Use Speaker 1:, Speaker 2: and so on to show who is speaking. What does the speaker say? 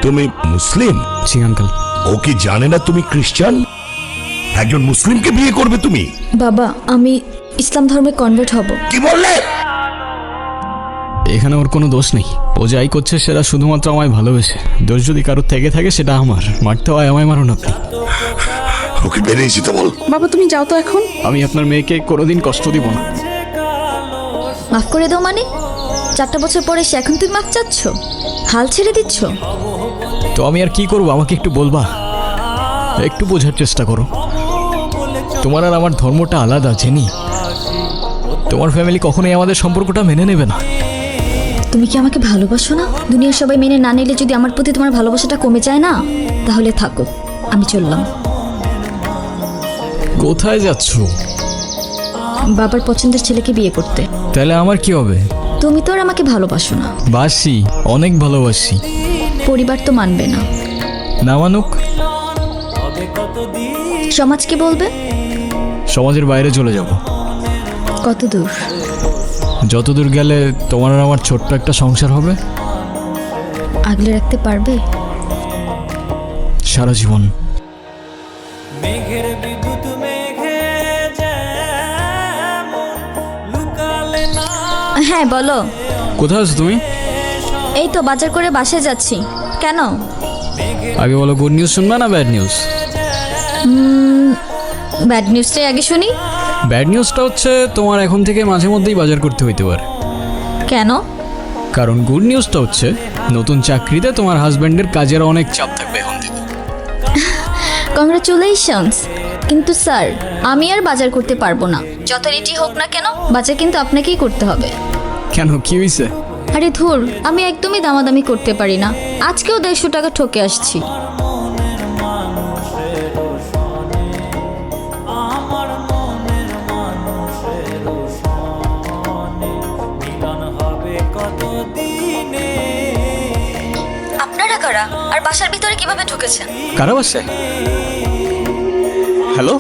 Speaker 1: তুমি মুসলিম?
Speaker 2: জি আঙ্কেল।
Speaker 1: ও কি জানে না তুমি খ্রিস্টান? একজন মুসলিমকে বিয়ে করবে তুমি?
Speaker 3: বাবা, আমি ইসলাম ধর্মে কনভার্ট হব।
Speaker 1: কি বললে?
Speaker 2: এখানে ওর কোনো দোষ নেই। ও যাই করছে সেটা শুধুমাত্র আমায় ভালোবেসে। দোষ যদি কারোর থেকে থাকে সেটা আমার। মারতে হয় আমায় মারুন আপনি।
Speaker 1: ওকে বেরিয়ে যেতে বল।
Speaker 4: বাবা তুমি যাও তো এখন।
Speaker 2: আমি আপনার মেয়েকে কোনোদিন কষ্ট দিব না।
Speaker 3: মাফ করে দাও মানে? 4টা বছর পরে সে এখন তুমি মাফ চাচ্ছ? হাল ছেড়ে দিচ্ছ?
Speaker 2: তো আমি আর কি করবো, আমাকে একটু বলবা? একটু বোঝার চেষ্টা করো। তোমার আর আমার ধর্মটা আলাদা জেনি। তোমার ফ্যামিলি কখনোই আমাদের সম্পর্কটা মেনে নেবে না।
Speaker 3: তুমি কি আমাকে ভালোবাসো না? দুনিয়ার সবাই মেনে না নিলে যদি আমার প্রতি তোমার ভালোবাসাটা কমে যায় না, তাহলে থাকো, আমি চললাম।
Speaker 2: কোথায় যাচ্ছ?
Speaker 3: বাবার পছন্দের ছেলেকে বিয়ে করতে।
Speaker 2: তাহলে আমার কি হবে?
Speaker 3: তুমি তো আর আমাকে ভালোবাসো না।
Speaker 2: বাসি, অনেক ভালোবাসি।
Speaker 3: পরিবার তো মানবে না।
Speaker 2: না মানুক?
Speaker 3: সমাজ কি বলবে?
Speaker 2: সমাজের বাইরে চলে যাব।
Speaker 3: কত দূর?
Speaker 2: যত দূর গেলে তোমার আর আমার ছোট্ট একটা সংসার হবে।
Speaker 3: আগলে রাখতে পারবে?
Speaker 2: সারা জীবন।
Speaker 3: হ্যাঁ বলো।
Speaker 2: কোথায় আছো তুমি?
Speaker 3: এই তো বাজার করে বাসায় যাচ্ছি। কেন?
Speaker 2: আগে বলো, গুড নিউজ শুনবা না ব্যাড নিউজ?
Speaker 3: ব্যাড নিউজটাই আগে শুনি।
Speaker 2: ব্যাড নিউজটা হচ্ছে তোমার এখন থেকে মাঝে মধ্যেই বাজার করতে হইতে পারে।
Speaker 3: কেন?
Speaker 2: কারণ গুড নিউজটা হচ্ছে নতুন চাকরিতে তোমার হাজব্যান্ডের কাজের অনেক চাপ থাকবে এখন থেকে।
Speaker 3: কংগ্রাচুলেশনস। কিন্তু স্যার, আমি আর বাজার করতে পারবো না। যত রেটি হোক না কেন, বাজার কিন্তু আপনাকেই করতে হবে।
Speaker 2: কেন, কি হয়েছে?
Speaker 3: আরে ধুর, আমি একদমই দামাদামি করতে পারি না। আজকেও 150 টাকা ঠকে আসছি। আপনারা কারা? আর বাসার ভিতরে কিভাবে ঢুকেছেন?
Speaker 2: কারা বাসে? হ্যালো?